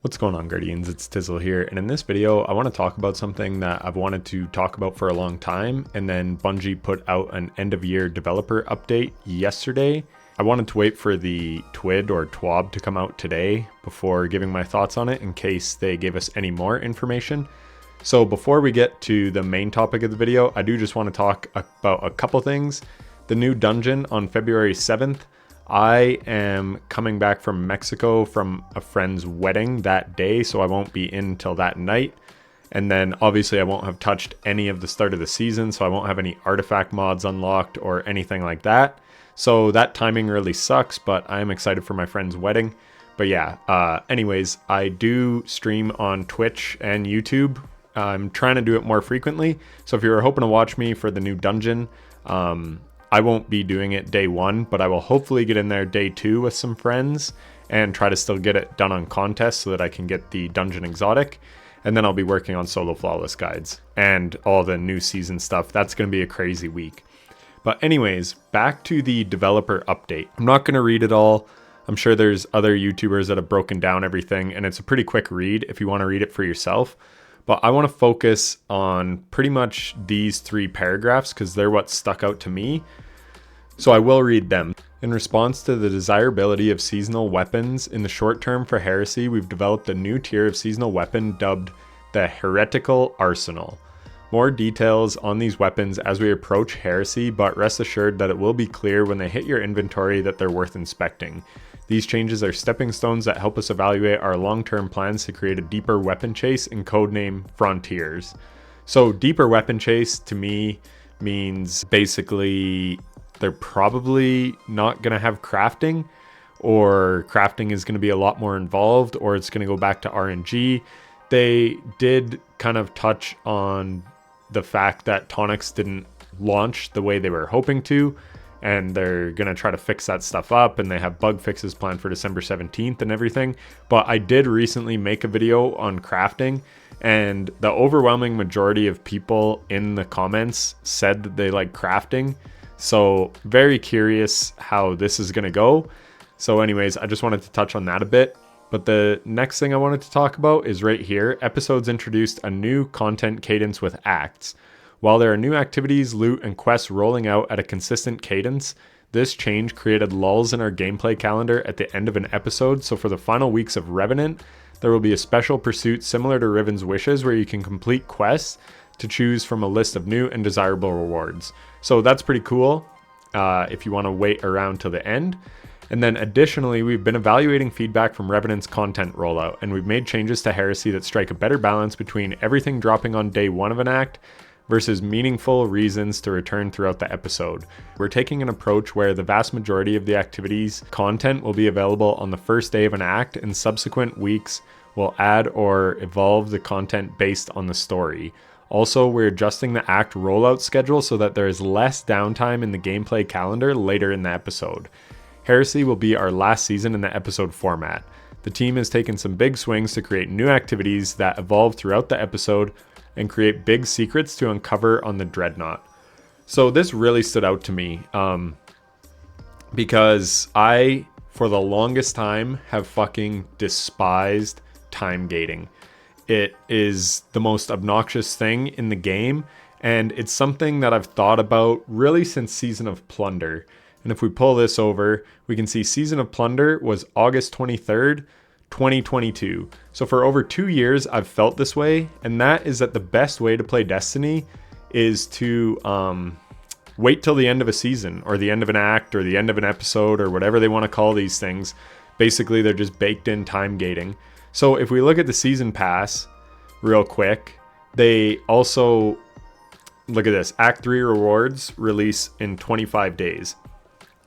What's going on, Guardians? It's Tizzle here, and in this video I want to talk about something that I've wanted to talk about for a long time, and then Bungie put out an end-of-year developer update yesterday. I wanted to wait for the TWID or TWAB to come out today before giving my thoughts on it in case they gave us any more information. So before we get to the main topic of the video, I do just want to talk about a couple things. The new dungeon on February 7th. I am coming back from Mexico from a friend's wedding that day, so I won't be in till that night. And then obviously I won't have touched any of the start of the season, so I won't have any artifact mods unlocked or anything like that. So that timing really sucks, but I am excited for my friend's wedding. But yeah, anyways, I do stream on Twitch and YouTube. I'm trying to do it more frequently. So if you were hoping to watch me for the new dungeon, I won't be doing it day one, but I will hopefully get in there day two with some friends and try to still get it done on contest so that I can get the dungeon exotic. And then I'll be working on solo flawless guides and all the new season stuff. That's going to be a crazy week. But anyways, back to the developer update. I'm not going to read it all. I'm sure there's other YouTubers that have broken down everything, and it's a pretty quick read if you want to read it for yourself. But I want to focus on pretty much these three paragraphs because they're what stuck out to me. So I will read them. In response to the desirability of seasonal weapons in the short term for Heresy, we've developed a new tier of seasonal weapon dubbed the Heretical Arsenal. More details on these weapons as we approach Heresy, but rest assured that it will be clear when they hit your inventory that they're worth inspecting. These changes are stepping stones that help us evaluate our long-term plans to create a deeper weapon chase in codename Frontiers. So deeper weapon chase to me means basically they're probably not going to have crafting, or crafting is going to be a lot more involved, or it's going to go back to RNG. They did kind of touch on the fact that tonics didn't launch the way they were hoping to, and they're going to try to fix that stuff up, and they have bug fixes planned for December 17th and everything. But I did recently make a video on crafting, and the overwhelming majority of people in the comments said that they like crafting. So very curious how this is going to go. So anyways, I just wanted to touch on that a bit. But the next thing I wanted to talk about is right here. Episodes introduced a new content cadence with acts. While there are new activities, loot, and quests rolling out at a consistent cadence, this change created lulls in our gameplay calendar at the end of an episode. So for the final weeks of Revenant, there will be a special pursuit similar to Riven's Wishes where you can complete quests to choose from a list of new and desirable rewards. So that's pretty cool if you want to wait around till the end. And then additionally, we've been evaluating feedback from Revenant's content rollout, and we've made changes to Heresy that strike a better balance between everything dropping on day one of an act versus meaningful reasons to return throughout the episode. We're taking an approach where the vast majority of the activity's content will be available on the first day of an act, and subsequent weeks will add or evolve the content based on the story. Also, we're adjusting the act rollout schedule so that there is less downtime in the gameplay calendar later in the episode. Heresy will be our last season in the episode format. The team has taken some big swings to create new activities that evolve throughout the episode and create big secrets to uncover on the Dreadnought. So this really stood out to me because I, for the longest time, have fucking despised Timegating. It is the most obnoxious thing in the game, and it's something that I've thought about really since Season of Plunder. And if we pull this over, we can see Season of Plunder was August 23rd, 2022. So for over 2 years, I've felt this way, and that is that the best way to play Destiny is to wait till the end of a season, or the end of an act, or the end of an episode, or whatever they want to call these things. Basically, they're just baked in time gating. So if we look at the season pass real quick, they also, look at this, Act 3 rewards release in 25 days.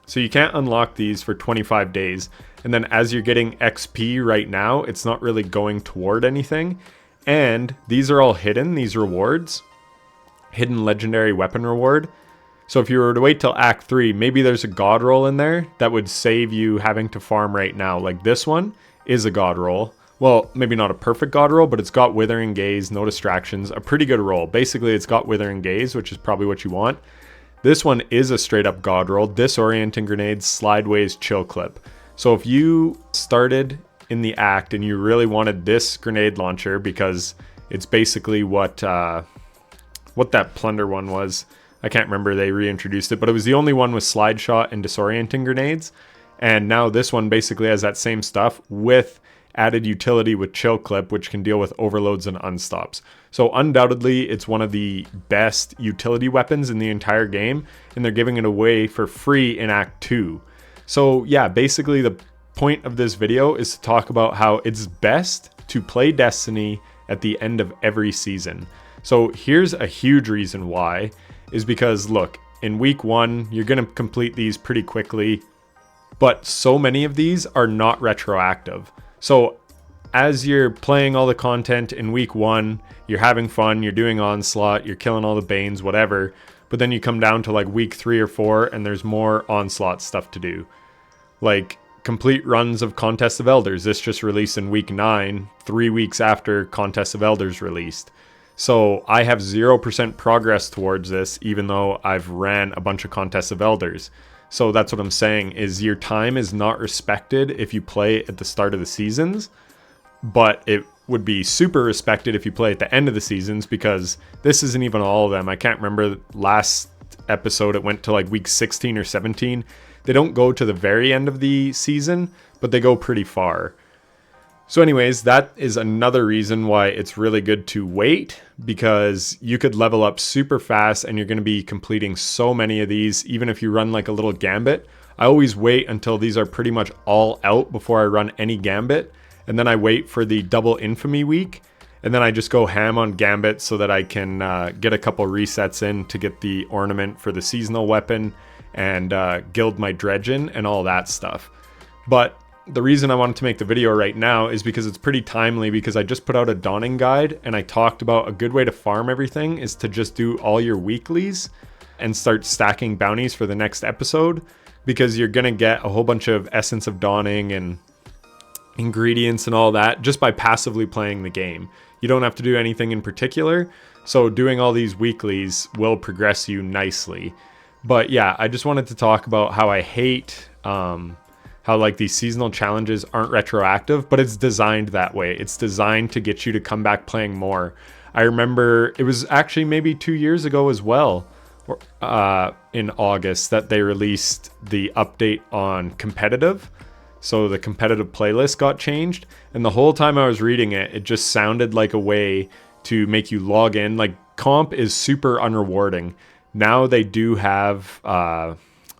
So you can't unlock these for 25 days. And then as you're getting XP right now, it's not really going toward anything. And these are all hidden, these rewards. Hidden legendary weapon reward. So if you were to wait till Act 3, maybe there's a god roll in there that would save you having to farm right now. Like this one is a god roll. Well, maybe not a perfect god roll, but it's got Withering Gaze, no distractions, a pretty good roll. Basically, it's got Withering Gaze, which is probably what you want. This one is a straight up god roll, Disorienting Grenades, Slideways, Chill Clip. So if you started in the act and you really wanted this grenade launcher because it's basically what that plunder one was. I can't remember, they reintroduced it, but it was the only one with slide shot and disorienting grenades. And now this one basically has that same stuff with added utility with chill clip, which can deal with overloads and unstops. So undoubtedly, it's one of the best utility weapons in the entire game, and they're giving it away for free in Act 2. So yeah, basically the point of this video is to talk about how it's best to play Destiny at the end of every season. So here's a huge reason why, is because look, in week 1, you're going to complete these pretty quickly, but so many of these are not retroactive. So as you're playing all the content in week 1, you're having fun, you're doing Onslaught, you're killing all the Banes, whatever, but then you come down to like week 3 or 4 and there's more Onslaught stuff to do. Like complete runs of Contest of Elders. This just released in week 9, 3 weeks after Contest of Elders released. So I have 0% progress towards this, even though I've ran a bunch of Contests of Elders. So that's what I'm saying, is your time is not respected if you play at the start of the seasons, but it would be super respected if you play at the end of the seasons, because this isn't even all of them. I can't remember, last episode it went to like week 16 or 17. They don't go to the very end of the season, but they go pretty far. So anyways, that is another reason why it's really good to wait, because you could level up super fast and you're going to be completing so many of these, even if you run like a little gambit. I always wait until these are pretty much all out before I run any gambit, and then I wait for the double infamy week, and then I just go ham on gambit so that I can get a couple resets in to get the ornament for the seasonal weapon and guild my dredgen and all that stuff. But the reason I wanted to make the video right now is because it's pretty timely, because I just put out a dawning guide and I talked about a good way to farm everything is to just do all your weeklies and start stacking bounties for the next episode, because you're going to get a whole bunch of Essence of Dawning and ingredients and all that just by passively playing the game. You don't have to do anything in particular, so doing all these weeklies will progress you nicely. But yeah, I just wanted to talk about how I hate how like these seasonal challenges aren't retroactive, but it's designed that way. It's designed to get you to come back playing more. I remember it was actually maybe 2 years ago as well, in August, that they released the update on competitive. So the competitive playlist got changed, and the whole time I was reading it, it just sounded like a way to make you log in. Like, comp is super unrewarding. Now they do have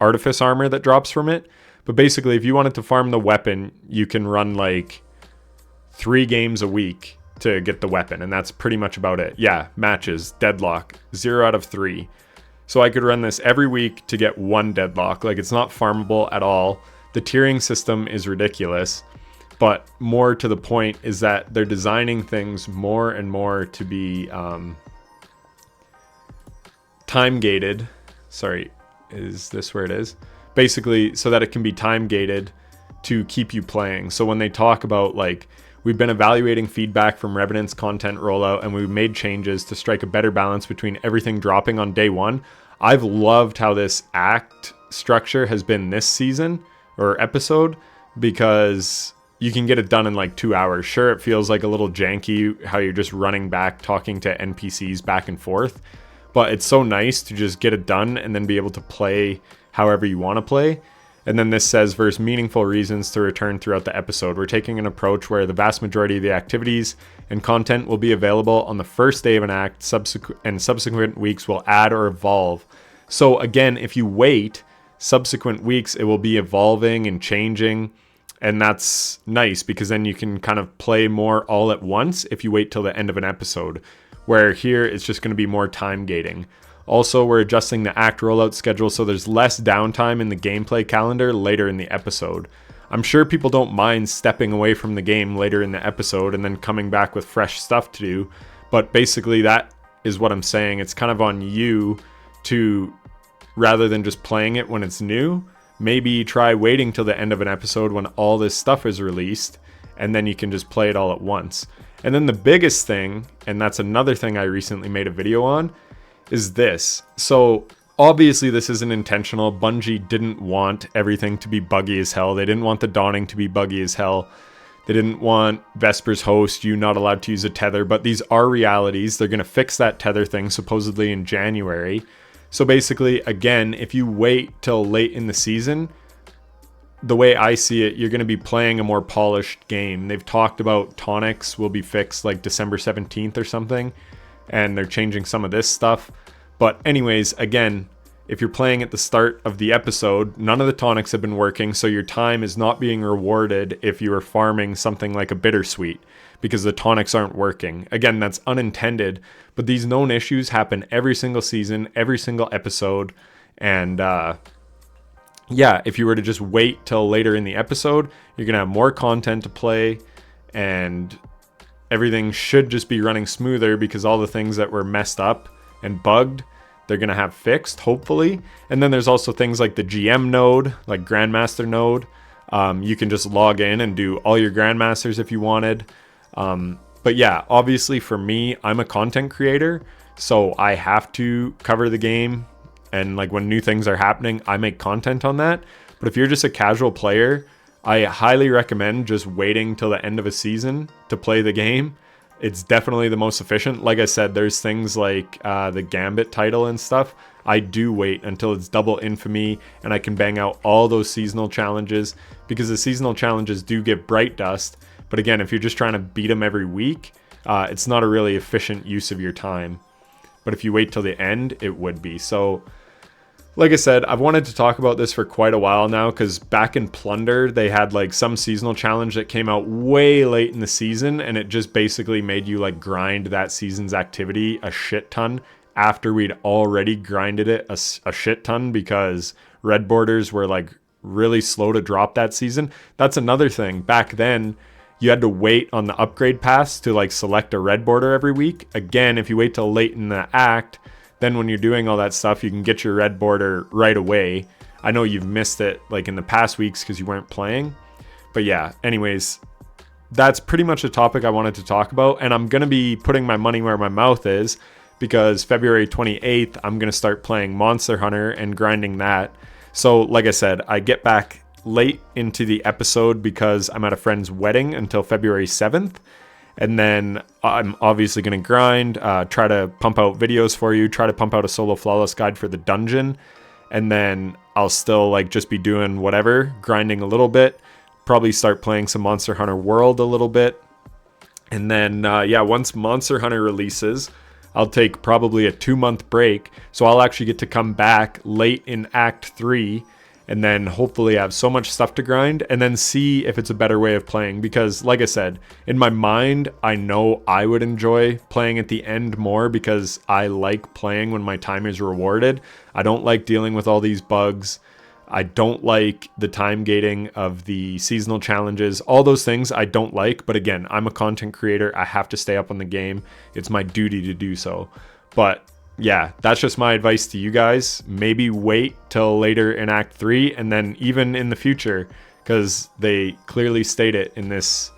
artifice armor that drops from it. But basically, if you wanted to farm the weapon, you can run like 3 games a week to get the weapon. And that's pretty much about it. Yeah, matches, deadlock, 0 out of 3. So I could run this every week to get 1 deadlock. Like, it's not farmable at all. The tiering system is ridiculous. But more to the point is that they're designing things more and more to be time-gated. Sorry, is this where it is? Basically, so that it can be time-gated to keep you playing. So when they talk about, like, we've been evaluating feedback from Revenant's content rollout, and we've made changes to strike a better balance between everything dropping on day 1. I've loved how this act structure has been this season, or episode, because you can get it done in like 2 hours. Sure, it feels like a little janky how you're just running back, talking to NPCs back and forth, but it's so nice to just get it done and then be able to play however you want to play. And then this says, versus meaningful reasons to return throughout the episode. We're taking an approach where the vast majority of the activities and content will be available on the first day of an act, and subsequent weeks will add or evolve. So again, if you wait, subsequent weeks, it will be evolving and changing. And that's nice, because then you can kind of play more all at once if you wait till the end of an episode, where here it's just going to be more time gating. Also, we're adjusting the act rollout schedule so there's less downtime in the gameplay calendar later in the episode. I'm sure people don't mind stepping away from the game later in the episode and then coming back with fresh stuff to do, but basically that is what I'm saying. It's kind of on you to, rather than just playing it when it's new, maybe try waiting till the end of an episode when all this stuff is released, and then you can just play it all at once. And then the biggest thing, and that's another thing I recently made a video on, is this. So obviously this isn't intentional. Bungie didn't want everything to be buggy as hell. They didn't want the Dawning to be buggy as hell. They didn't want Vespers host, you not allowed to use a tether, but these are realities. They're going to fix that tether thing supposedly in January. So basically, again, if you wait till late in the season, the way I see it, you're going to be playing a more polished game. They've talked about tonics will be fixed like December 17th or something, and they're changing some of this stuff. But anyways, again, if you're playing at the start of the episode, none of the tonics have been working, so your time is not being rewarded if you are farming something like a bittersweet, because the tonics aren't working. Again, that's unintended, but these known issues happen every single season, every single episode, and yeah, if you were to just wait till later in the episode, you're going to have more content to play, and everything should just be running smoother because all the things that were messed up and bugged, they're going to have fixed, hopefully. And then there's also things like the GM node, like Grandmaster node. You can just log in and do all your Grandmasters if you wanted. But yeah, obviously for me, I'm a content creator, so I have to cover the game. And like when new things are happening, I make content on that. But if you're just a casual player, I highly recommend just waiting till the end of a season to play the game. It's definitely the most efficient. Like I said, there's things like the Gambit title and stuff. I do wait until it's double infamy and I can bang out all those seasonal challenges, because the seasonal challenges do give bright dust. But again, if you're just trying to beat them every week, it's not a really efficient use of your time. But if you wait till the end, it would be. So like I said, I've wanted to talk about this for quite a while now, because back in Plunder, they had like some seasonal challenge that came out way late in the season, and it just basically made you like grind that season's activity a shit ton after we'd already grinded it a shit ton, because red borders were like really slow to drop that season. That's another thing. Back then, you had to wait on the upgrade pass to like select a red border every week. Again, if you wait till late in the act, then when you're doing all that stuff, you can get your red border right away. I know you've missed it like in the past weeks because you weren't playing. But yeah, anyways, that's pretty much the topic I wanted to talk about. And I'm going to be putting my money where my mouth is, because February 28th, I'm going to start playing Monster Hunter and grinding that. So like I said, I get back late into the episode because I'm at a friend's wedding until February 7th. And then I'm obviously going to grind, try to pump out videos for you, try to pump out a solo flawless guide for the dungeon. And then I'll still like just be doing whatever, grinding a little bit, probably start playing some Monster Hunter World a little bit. And then, yeah, once Monster Hunter releases, I'll take probably a 2-month break. So I'll actually get to come back late in Act 3 and then hopefully have so much stuff to grind and then see if it's a better way of playing. Because like I said, in my mind, I know I would enjoy playing at the end more, because I like playing when my time is rewarded. I don't like dealing with all these bugs. I don't like the time gating of the seasonal challenges. All those things I don't like. But again, I'm a content creator. I have to stay up on the game. It's my duty to do so. But yeah, that's just my advice to you guys. Maybe wait till later in Act 3, and then even in the future, because they clearly state it in this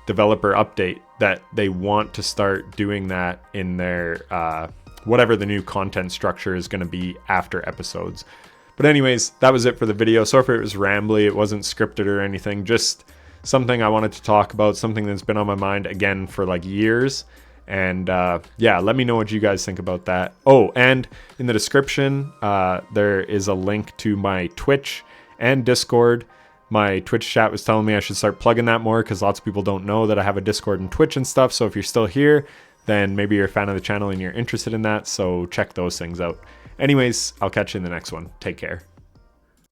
developer update that they want to start doing that in their whatever the new content structure is going to be after episodes. But anyways, that was it for the video. Sorry if it was rambly, it wasn't scripted or anything, just something I wanted to talk about, something that's been on my mind again for like years. And yeah, let me know what you guys think about that. Oh, and in the description, there is a link to my Twitch and Discord. My Twitch chat was telling me I should start plugging that more, because lots of people don't know that I have a Discord and Twitch and stuff. So if you're still here, then maybe you're a fan of the channel and you're interested in that. So check those things out. Anyways, I'll catch you in the next one. Take care.